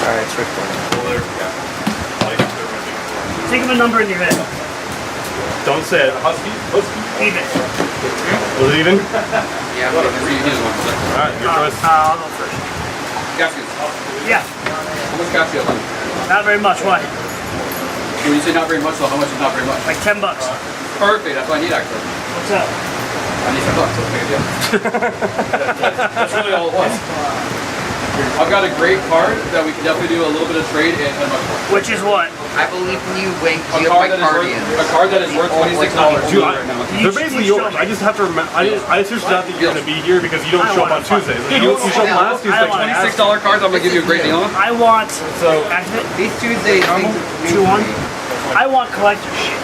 Alright, it's Rick Flair. Think of a number in your head. Don't say it. Even. Was it even? Yeah, but you use one. Alright, your choice. I'll go first. Gaskins. Yeah, How much cash do you have on? not very much. Why? When you say not very much, though, how much is not very much? Like $10. Perfect, that's what I need actually. What's up? I need $10, that's a big deal. That's really all it was. I've got a great card that we can definitely do a little bit of trade and $10 for. Which is what? I believe in you, Wink. A Do you have my card Guardians? that is worth $26 Dude, right now. they're basically yours. I just have to remember. I seriously doubt that you're going to be here because you don't show up on Tuesdays. You showed up last Tuesday. I want $26 cards, I'm gonna give you a great deal on. I want. So- Activate. These Tuesdays, things 2-1. I want collector shit.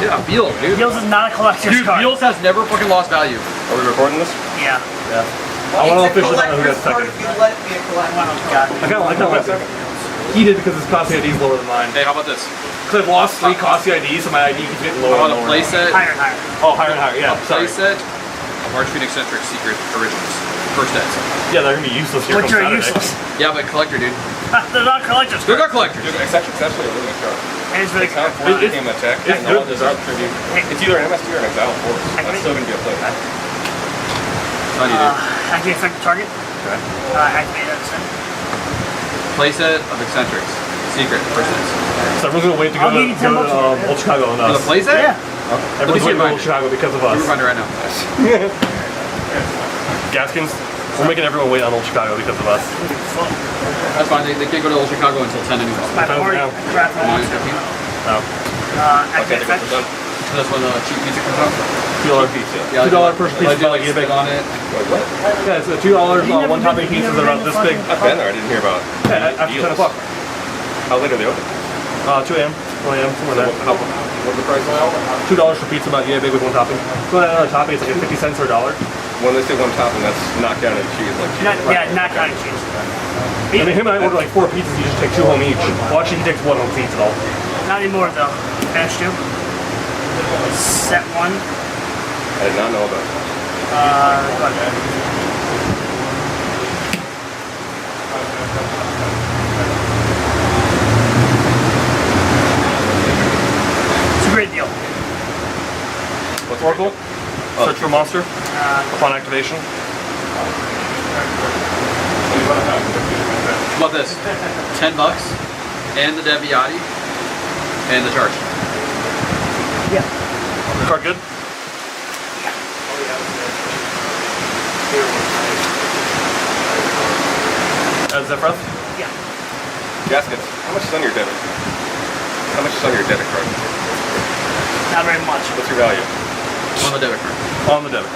Yeah, Beals, dude. Beals is not a collector's Dude, card. Beals has never fucking lost value. Are we recording this? Yeah. I want to officially find out who got collector's card second. if you let me a collector. God. I kind of like that my second. He did because his Cossi ID is lower than mine. Hey, how about this? Because I've lost 3 Cossi IDs, so my ID keeps getting lower How and about a lower. playset? Higher and higher. Oh, higher and higher, yeah. A Sorry. playset of Archfiend Eccentric Secret Originals. First eds. Yeah, they're going to be useless here Which come are Saturday. useless. Yeah, but collector, dude. They're not collector's They're cards. not collectors. Dude, Eccentric's actually a really good card. And it's really Exile good. Force became a tech, it's and good. Knowledge is our tribute. It's either an MST or an Exile Force. That's still going to be a play. I need it. Activate effective target. Okay. Activate that instead. Playset of Eccentrics. Secret. First eds. So everyone's going to wait to go I'll give you to 10 bucks for it. Old Chicago and For the us. playset? Yeah. Everyone's Let me see waiting to your Old Chicago because of us. Give me a reminder right now. Gaskins, we're making everyone wait on Old Chicago because of us. That's fine. They can't go to Old Chicago until 10 anyway. My Time party. now. Crap. 9:15. No. Activate Okay, effect. we're done. That's when the cheap pizza comes out. $2 Pizza. Yeah, $2 per piece I of do like eBay. spit on it. Wait, what? Yeah, it's $2 on one topping piece is about this big. I've been there. I didn't hear about Yeah, after 10 o'clock. How late are they open? 2 a.m., 1 a.m., somewhere there. What's the price now? $2 for pizza about big with one topping. So another topping, it's like 50 cents or $1. When they say one topping, that's knocked down in cheese. Like cheese. Yeah, not cutting cheese. I mean, him and I order like 4 pizzas, you just take 2 home each. Well, actually, he takes 1 home to eat it all. Not anymore though. Finish 2. Set 1. I did not know about that. Go ahead. It's a great deal. What's Oracle? Search for monster upon activation. How about this? $10 and the Deviati and the charge. Yeah. Card good? Zephyroth? Yeah. Gaskets. How much is on your debit? How much is on your debit card? Not very much. What's your value? On the debit card. On the debit.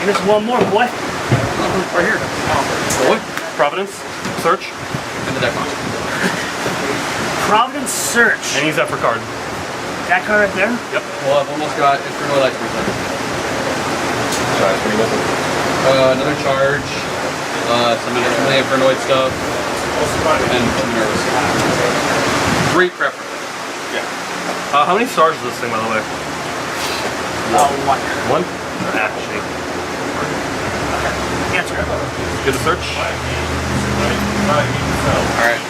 Give us one more, boy. Right here. Boy. Providence, search, And the deck box. Providence Search. any Zephyr card. That card right there? Yep. Well, I've almost got Inferno Lights for a second. Sorry, what are you missing? Another charge. Some of the Infernoid stuff. And some nervous. Great prep. Yeah. How many stars is this thing, by the way? 1. 1? Actually. Answer. Good to search. Alright.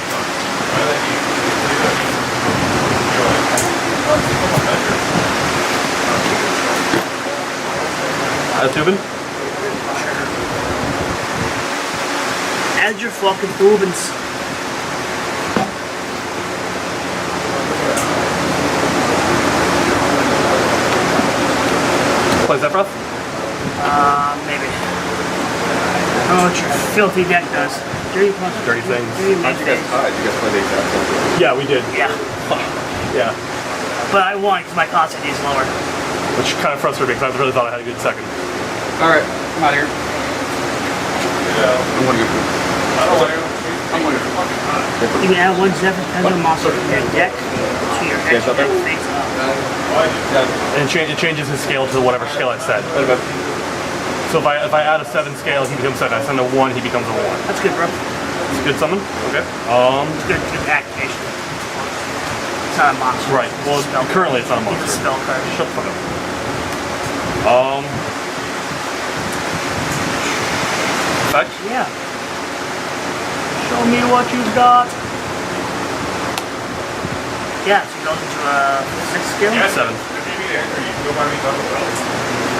Tubin? Add your fucking boobins. Play Zephyroth? Maybe. I don't know what your filthy deck does. Dirty punch. Dirty things. Dirty How'd you guys tie? Did you guys play the exact same thing? Yeah, we did. Yeah. Yeah. But I won because my cost ID is lower. Which kind of frustrated me because I really thought I had a good second. Alright. I'm out of here. I'm gonna go food. I'm gonna go. You can add 1 Zephyr Pendulum monster from your deck to your extra deck face up. And it changes his scale to whatever scale I set. So if I add a 7 scale, he becomes 7. I send a 1, he becomes a 1. That's good, bro. It's a good summon? Okay. It's good activation. It's not a monster. Right. Well, It's a spell. currently it's not a It's a monster. spell card. Shut the fuck up. Effect? Yeah. Show me what you got. Yeah, so he goes into a 6 skill. Yeah, 7.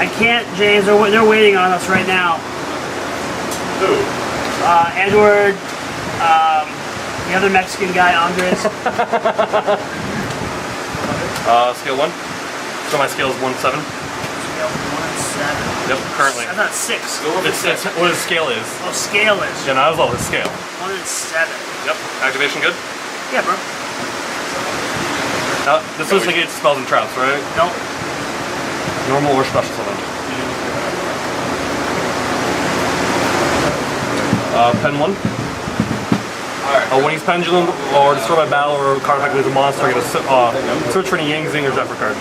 I can't, James. They're waiting on us right now. Who? Edward, the other Mexican guy, Andres. Scale 1. So my scale is 1-7. Scale 1 and 7. Yep, currently. I thought 6. It's what his scale is. Oh, scale is. Yeah, not as low as scale. 1 and 7. Yep. Activation good? Yeah, bro. This was negates spells and traps, right? Nope. Normal or special summon. Pen 1. Alright. When he's pendulum or destroyed by battle or card effect with a monster, I get a search for any Yang, Zing, or Zephyr card.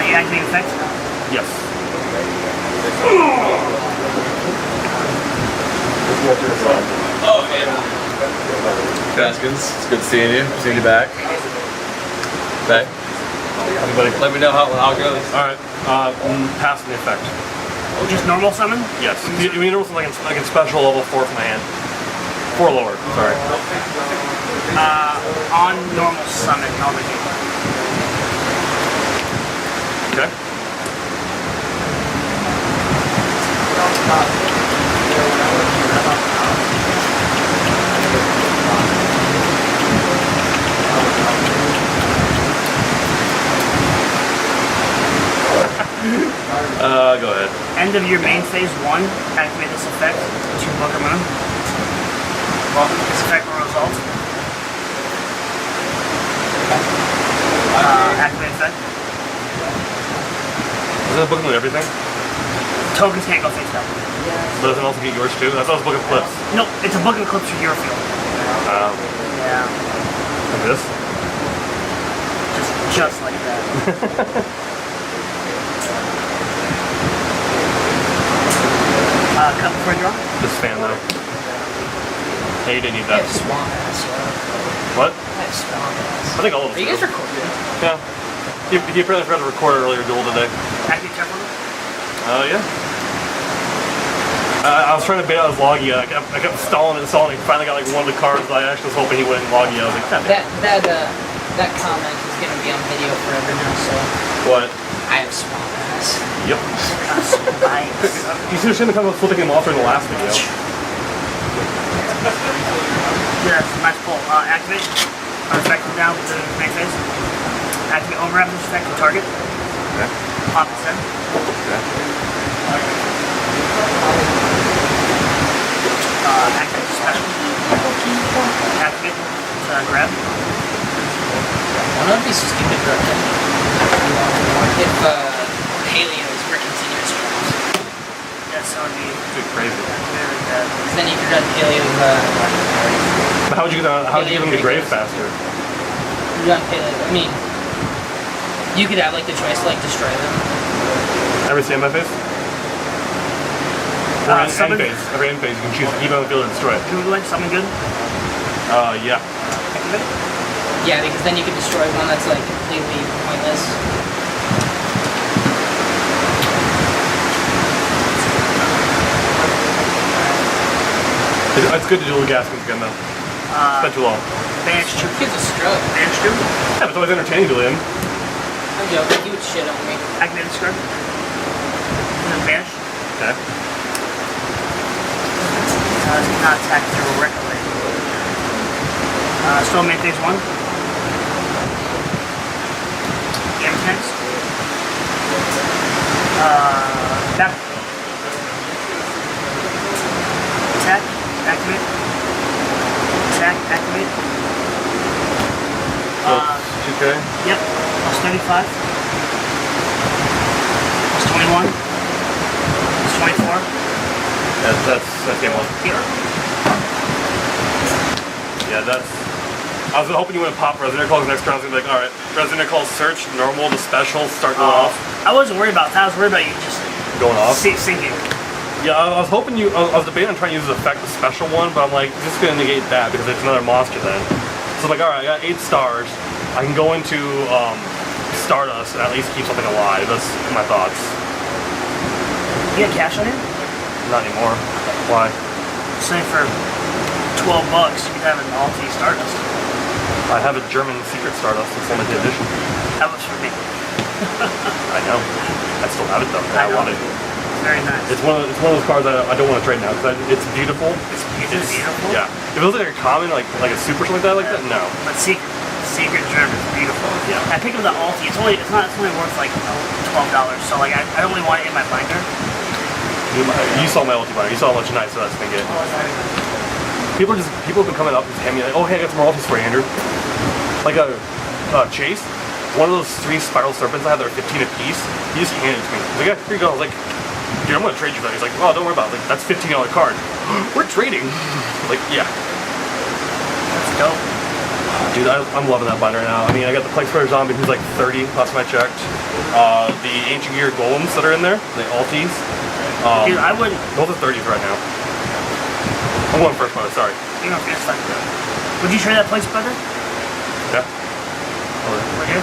You activate effect? Yes. Oh, man. Gaskins, it's good seeing you. Seeing you back. Okay. Everybody. Let me know how it goes. Alright. Passing the effect. Just normal summon? Yes. You mean normal something like in special level 4 from my hand. 4 lower, sorry. On normal summon, I'll negate. Okay. Go ahead. End of your main phase 1, activate this effect to Booker Moon. This effect will result. Activate effect. Isn't that book with everything? Tokens can't go face down. But doesn't also get yours too? I thought it was book of clips. No, it's a book of clips for your field. Yeah. Like this? Just like that. Cut before I draw. This fan though. Hey, you didn't need I that. have swamp ass. What? I have swamp ass. I think all of us Are you guys do. recording? Yeah. You apparently forgot to record earlier duel today. Activate careful. Yeah. I was trying to bait out his Logia. I kept stalling and stalling. Finally got like one of the cards that I actually was hoping he wouldn't Logia. I was like, damn it. That comment is gonna be on video forever now. So What? I have swamp ass. Yep. Nice. You should have seen the comment flipping him off in the last video. Yes, nice pull. Activate. Effect down to the main phase. Activate overwrap this effect to target. Okay. Pop instead. Okay. Activate special. Activate grab. One of these stupid broken. If Helios were continuous drops. Yes, that would be Dude, crazy. very bad. Then you could run Helios. But how would you get him to grave faster? You run Helios. I mean, you could have like the choice to like destroy them. Every standby phase? Or end Summon. phase. Every end phase, you can choose to keep it on the field or destroy it. Druid Link, something good. Yeah. Activate. Yeah, because then you could destroy one that's like completely pointless. It's good to do the Gaskins again though. Spent too long. Banish 2. Kid's a stroke. Banish 2. Yeah, but it's always entertaining to him. I'm joking. He would shit on me. Activate the script. And then banish. Okay. Not attack directly. Still main phase 1. Game next. Back. Attack. Activate. Attack. Activate. So it's 2K. Yep. Plus 35. Plus 21. Plus 24. That's game 1. Here. Yeah, that's. I was hoping you wouldn't pop Resonator Calls next round. I was gonna be like, alright, Resonator Calls search, normal to special, start going off. I wasn't worried about that. I was worried about you just Going off? sinking. Yeah, I was hoping you. I was debating on trying to use the effect, the special one, but I'm like, this is gonna negate that because it's another monster then. So I'm like, alright, I got 8 stars. I can go into Stardust and at least keep something alive. That's my thoughts. You got cash on you? Not anymore. Why? Same for $12, you could have an Alti Stardust. I have a German Secret Stardust. It's limited edition. That was for me. I know. I still have it though. I I know. want it. Very nice. It's one of those cards I don't want to trade now because it's beautiful. It's beautiful. Yeah. If it was like a common, like a super or something like that, no. But Secret Germ is beautiful. Yeah. I picked up the Alti. It's only worth like $12. So like I don't really want it in my binder. You saw my ulti binder. You saw how much nice that's been getting. People have been coming up and handing me like, oh hey, I got some more ultis for you, Andrew. Like a Chase, one of those 3 spiral serpents I had that are 15 apiece. He just handed it to me. He's like, yeah, here you go. I was like, dude, I'm gonna trade you for that. He's like, oh, don't worry about it. Like, that's $15 card. We're trading. Like, yeah. That's dope. Dude, I'm loving that binder now. I mean, I got the Plague Spreader Zombie, who's like 30, last time I checked. The Ancient Gear Golems that are in there, the Altis. Dude, I wouldn't. Those are 30s right now. I'm going first, brother, sorry. You know, it's like, would you trade that place, brother? Yeah. Right here?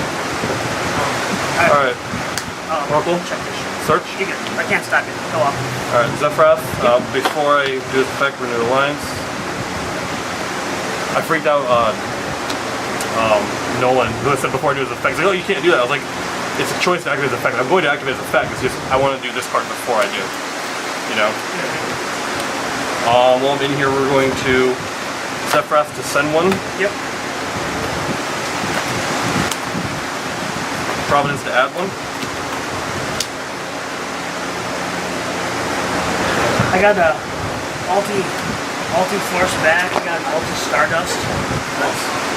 Alright, Oh, Oracle, check this shit. search. You good. I can't stop you. Go off. Alright, Zephyrath, before I do this effect, Renew Alliance. I freaked out Nolan, who I said before I do his effect. He's like, oh, you can't do that. I was like, it's a choice to activate his effect. I'm going to activate his effect. It's just, I want to do this card before I do. You know? While I'm in here, we're going to Zephyrath to send one. Yep. Providence to add one. I got a Alti Force back. I got an Alti Stardust.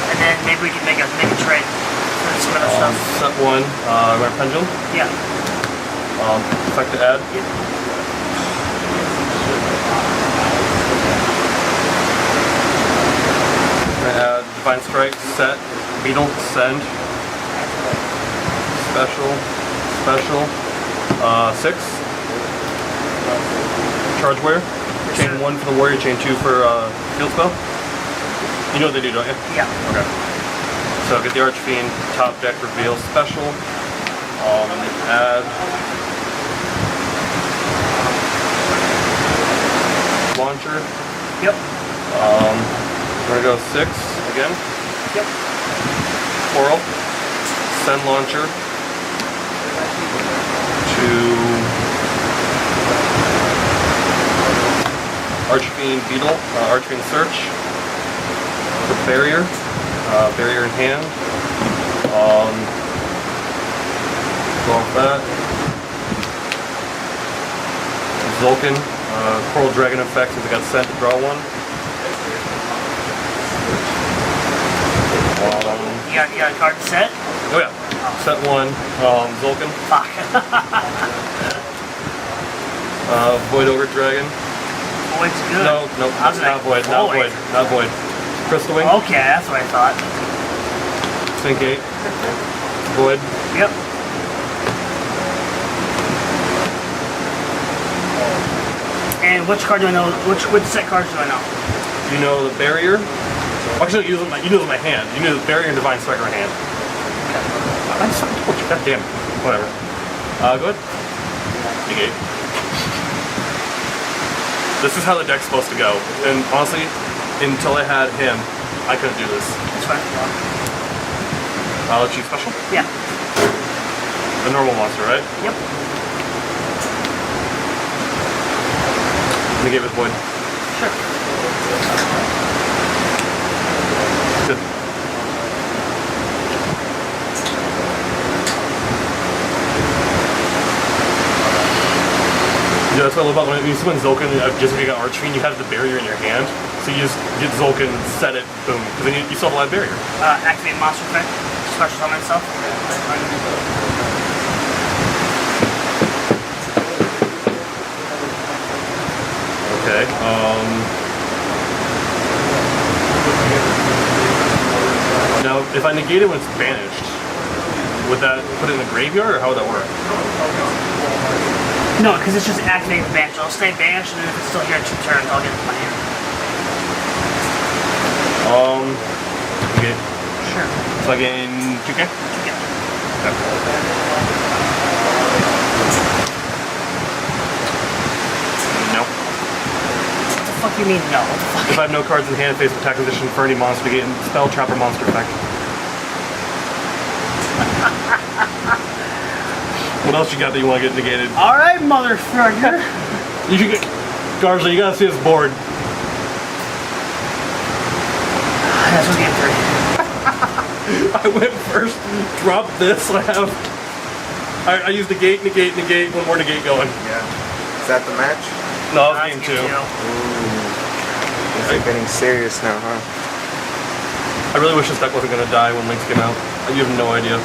And then maybe we can make a trade for some other stuff. Set one, Rare Pendulum. Yeah. Effect to add. Yep. Add Divine Strike, set, Beetle, send. Special, 6. Charge Wear. Chain 1 for the warrior, chain 2 for field spell. You know what they do, don't you? Yeah. Okay. So get the Archfiend, top deck reveal, special. And then add launcher. Yep. We're gonna go 6 again. Yep. Coral. Send launcher to Archfiend Beetle, Archfiend Search. The barrier. Barrier in hand. Go off that. Zulkin, Coral Dragon effect since I got sent to draw one. You got a card set? Oh yeah. Set 1, Zulkin. Fuck. Void Ogre Dragon. Void's good. No, I was not like, Void, not Void, not Void. Crystal Wing, Okay, that's what I thought. Sync 8, Void. Yep. And which card do I know? Which set cards do I know? You know the barrier. Actually, you know them in my hand. You know the barrier and Divine Strike are in hand. I just fucking told you. God damn it. Whatever. Go ahead. Negate. This is how the deck's supposed to go. And honestly, until I had him, I couldn't do this. It's fine. I'll let you special. Yeah. The normal monster, right? Yep. Negate with Void. Sure. Good. Yeah, that's what I love about when you see when Zulkin, just when you got Archfiend, you have the barrier in your hand. So you just get Zulkin, set it, boom. Because then you still have a live barrier. Activate monster effect. Special summon itself. Okay. Now, if I negate it when it's banished, would that put it in the graveyard, or how would that work? No, because it's just activating the banish. I'll stay banished, and then if it's still here in 2 turns, I'll get it in my hand. Okay. Sure. So I gain 2K? Yeah. No. fuck do you mean no? What the fuck? If I have no cards in hand, face attack position for any monster, to get spell, trap, or monster effect. What else you got that you want to get negated? Alright, motherfucker. You should get Garza. You gotta see this board. That's what game 3. I went first, dropped this. I used negate, negate, negate. One more negate going. Yeah. Is that the match? No, that was That's game 2. Ooh. It's getting serious now, huh? I really wish this deck wasn't gonna die when Lynx came out. You have no idea.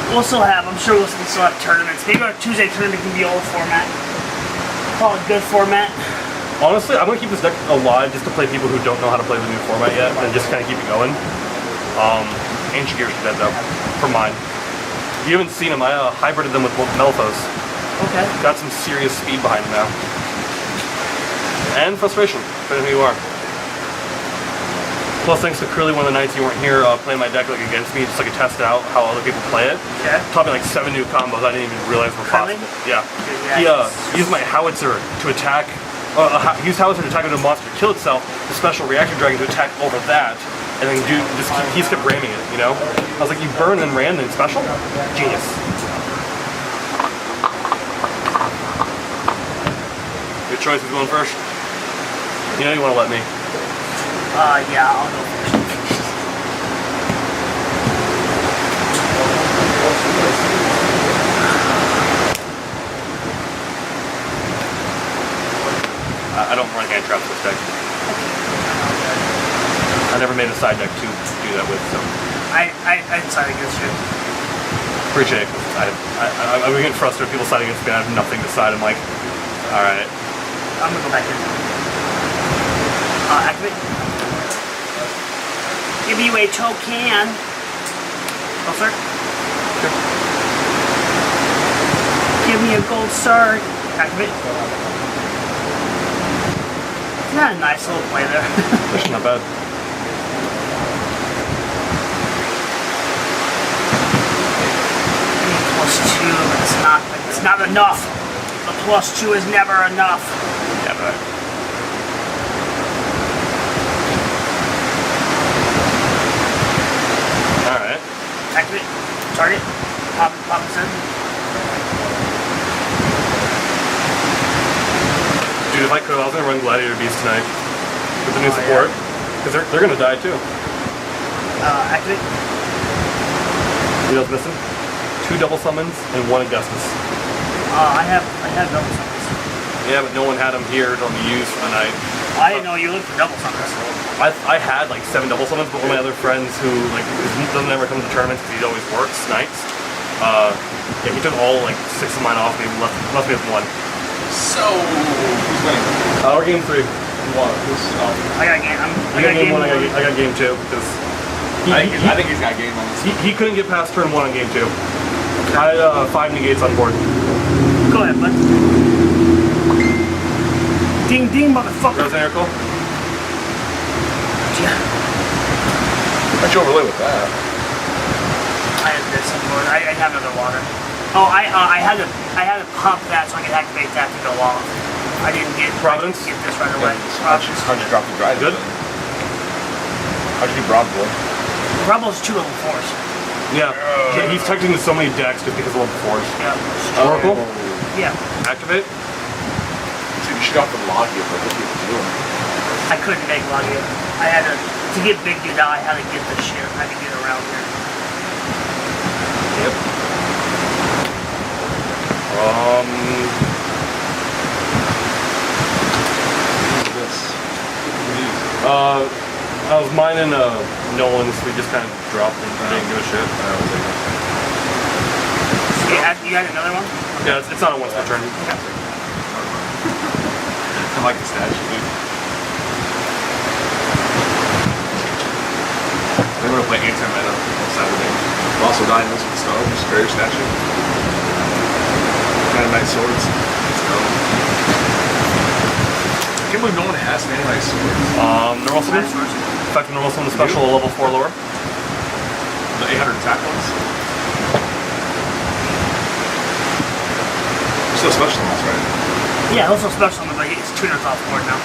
We'll still have, I'm sure we'll still have tournaments. Maybe our Tuesday tournament can be old format. Call it good format. Honestly, I'm gonna keep this deck alive just to play people who don't know how to play the new format yet, and just kind of keep it going. Ancient Gears are dead though, for mine. You haven't seen them. I hybrided them with Melphos. Okay. Got some serious speed behind them now. And frustration, depending on who you are. Plus, thanks to Curly, one of the nights you weren't here playing my deck like against me, just like to test out how other people play it. Okay. Taught me like 7 new combos I didn't even realize were Curly? possible. Yeah. Yeah, He used my howitzer to attack. He used howitzer to attack into a monster to kill itself. The special reactor dragon to attack over that, and then he just kept ramming it. You know. I was like, you burn and ran then special. Genius. Good choice. Who's going first? You know you want to let me. Yeah, I'll go first. I don't run hand traps this deck. I never made a side deck to do that with, so I decided against you. appreciate it. I'm getting frustrated. People side against me. I have nothing to side. I'm like, all right. I'm gonna go back in. Activate. Give you a token. Go, sir. Give me a gold sword. Activate. Not a nice little play there. That's not bad. +2. It's not enough. The +2 is never enough. Yeah, but all right. Activate. Target. Pop it in. Dude, if I could, I was gonna run Gladiator Beast tonight with the new support, because they're gonna die too. Activate. You know what's missing? 2 double summons and 1 Augustus. I have double summons. Yeah, but no one had them here to be used for the night. I didn't know you looked for double summons. I had like 7 double summons, but one of my other friends who like doesn't ever come to tournaments because he always works nights. Yeah, he took all like 6 of mine off me, left me with 1. So, who's winning? Or game 3. What? Who's, I got game. I got game 1. I got game 2 because I think he's got game on this. he couldn't get past turn 1 on game 2. I had 5 negates on board. Go ahead, bud. Ding ding, motherfucker. Rose Miracle. Yeah. How'd you overlay with that? I had this on board. I have another water. Oh, I had to pump that so I could activate that to go off. I didn't get Providence? Get this right away. How'd you drop the drive? Good. How'd you do Broad Boy? Rebel's 2 level 4s. Yeah. He's texting to so many decks just because of level 4s. Yeah. Oracle. Yeah. Activate. So you should have the Logia for what you're doing. I couldn't make Logia. I had to get Big Dude out, I had to get this shit. I had to get around here. Yep. Who's this? I was mining Nolan's. We just kind of dropped and didn't give a shit. You had another one? Yeah, it's not a once per turn. I like the statue, dude. We're gonna play anti-meta on Saturday. We're also dying this with Snow, just Barrier statue. Dynamite swords. Snow. I can't believe no one has Dynamite swords. Normal summon. Effective normal summon special level 4 lower. The 800 attack ones. Still special ones, right? Yeah, also special on the tuner's off board now.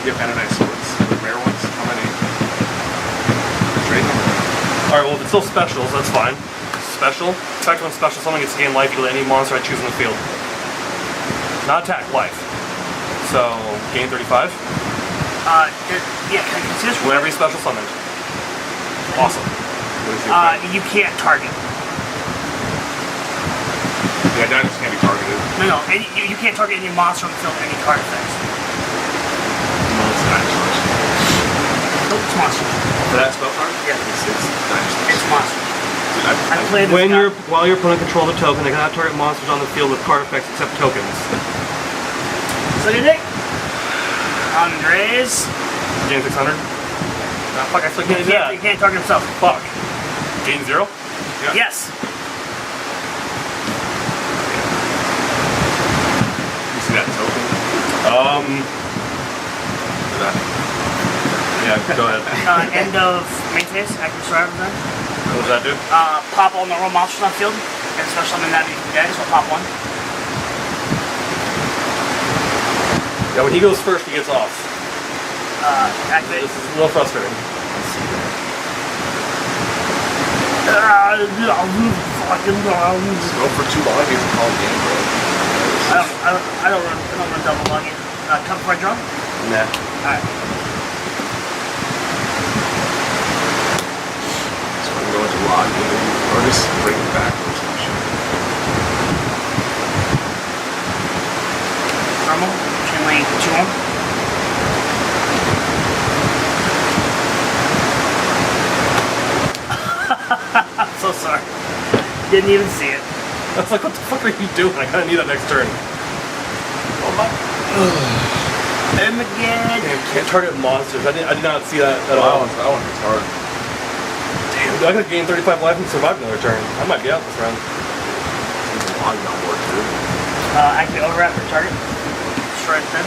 You have anodized swords, the rare ones. How many? Trade them. Alright, well, if it's still specials, that's fine. Special. Effect on special summon gets to gain life equal to any monster I choose in the field. Not attack, life. So, gain 35. Yeah, can I see this? Whenever you special summoned. Awesome. What is the You can't target. Yeah, diamonds can't be targeted. No, you can't target any monster on the field with any card effects. No, it's dinosaurs. Nope, it's monsters. For that spell card? Yeah. It's dinosaurs. It's monsters. Dude, I played this When guy. while your opponent controls a token, they cannot target monsters on the field with card effects except tokens. So you think? Andres. Gain 600. Ah, fuck, I still can't do that. He can't target himself. Fuck. Gain 0? Yeah. Yes. You see that token? For that. Yeah, go ahead. End of main phase, active survivor then. What does that do? Pop all normal monsters on the field, and special summon that being dead, so pop one. Yeah, when he goes first, he gets off. Activate. This is a little frustrating. Fucking Go for 2 loggies and call it game, bro. I don't run double login. Come for a drum? Nah. Alright. So I'm going to log in or just bring it back or some shit. Normal. Chain link 2 I'm so sorry. Didn't even see it. I was like, what the fuck are you doing? I kinda need that next turn. And again. Damn, can't target monsters. I did not see that at all. That one is hard. Damn, I could gain 35 life and survive another turn. I might be out this round. There's a log on board too. Activate overwrap for target. Destroy it then.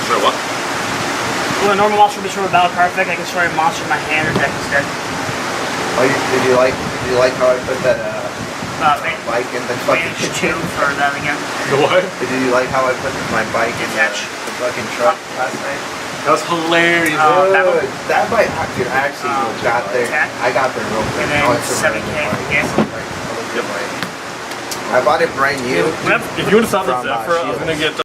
Sure, what? When a normal monster will destroy a battle card effect, I can destroy a monster in my hand or deck instead. Oh, did you like how I put that bike in the fucking Advantage 2 for that again. The what? Did you like how I put my bike in the Attach. fucking truck last night? That was hilarious. Dude, that bike, dude, I actually got there. attack. I got there real quick. And then Oh, it's a 7K, random bike. yeah. It's a bike. I bought it brand new. If you would have stopped at From, Zephyr, I was Shields. gonna get